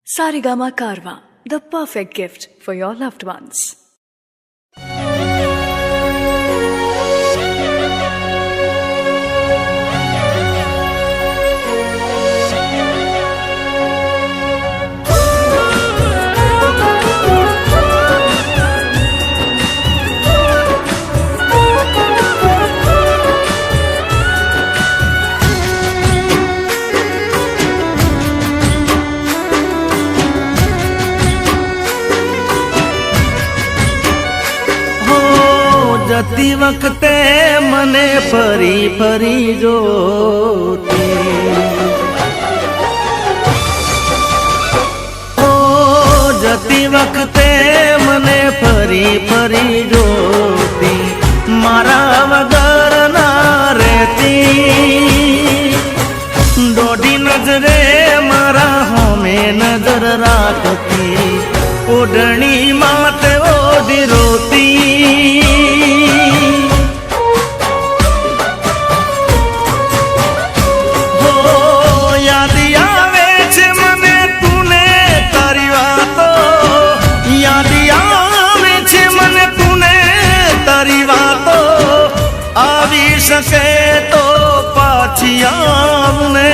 Sarigama Karwa, the perfect gift for your loved ones. जती वखते मने फरी फरी जोती ओ जती वखते मने फरी फरी जोती मारा वगर ना रहती डोडी नजरे मारा होमे नजर राखती ओढ़नी माते ओढ़ी रोती सके तो पाछियावने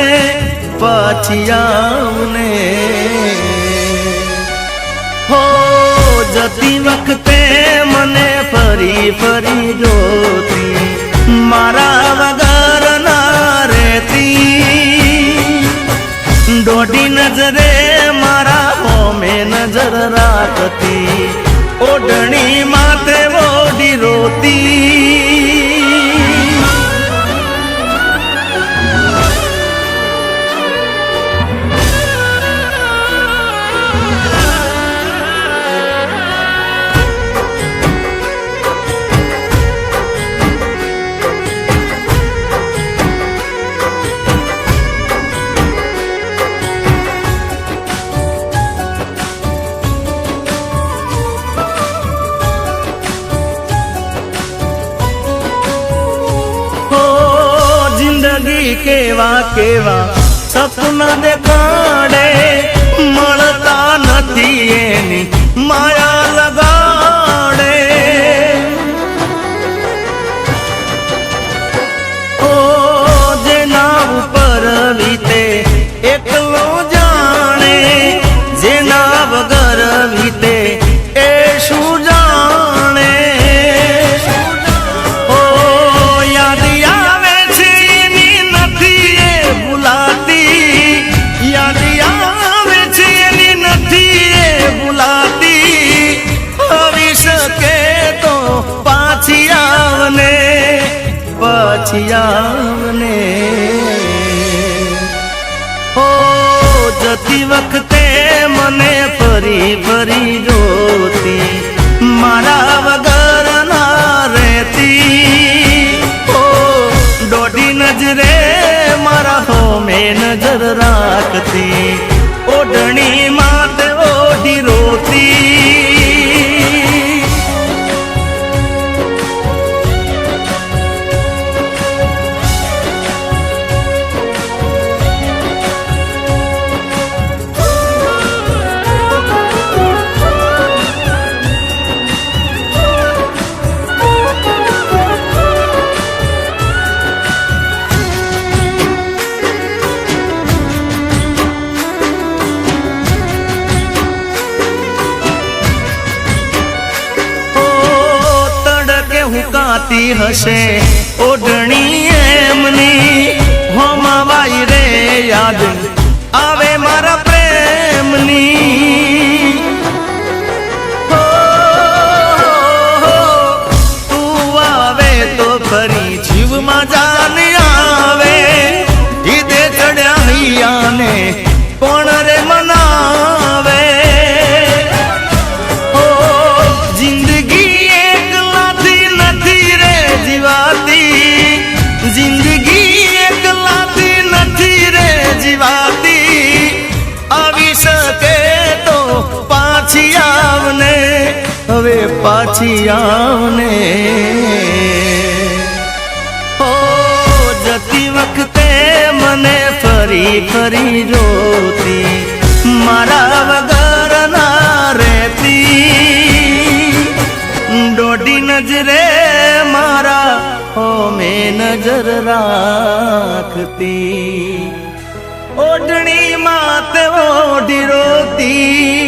हो जती वखते मने फरी फरी जोती मारा वगर ना रहती डोडी नजरे मारा होमे नजर राखती ओढ़नी माते ओढ़ी रोती केवा केवा सपना देखाड़े मळता नथी एनी माया लगाड़े ओ जेना ऊपर वीते एकलो जाने जेना वगर वीते ए शू जाने पाछियावने हो जती वखते मने फरी फरी जोती मारा वगर ना रहती हो डोडी नजरे मारा होमे नजर राखती ओढ़नी मात ओढ़ी रोती हुकाती हसे ओढ़नी एमनी होमावाई रे याद आवे मारा प्रेमनी हो, तू आवे तो फरी जीव मा जान आवे ईदे चढ़या हैया ने कोण रे मनावे जिंदगी एक लाती नथी रे जीवाती आवी सके तो पाछी आवने हवे पाछी आवने हो जती वखते मने फरी फरी रोती મારા વગર ના રહેતી દોઢી નજરે મારા હોમે નજર રાખતી ઓઢણી માત ઓઢી રોતી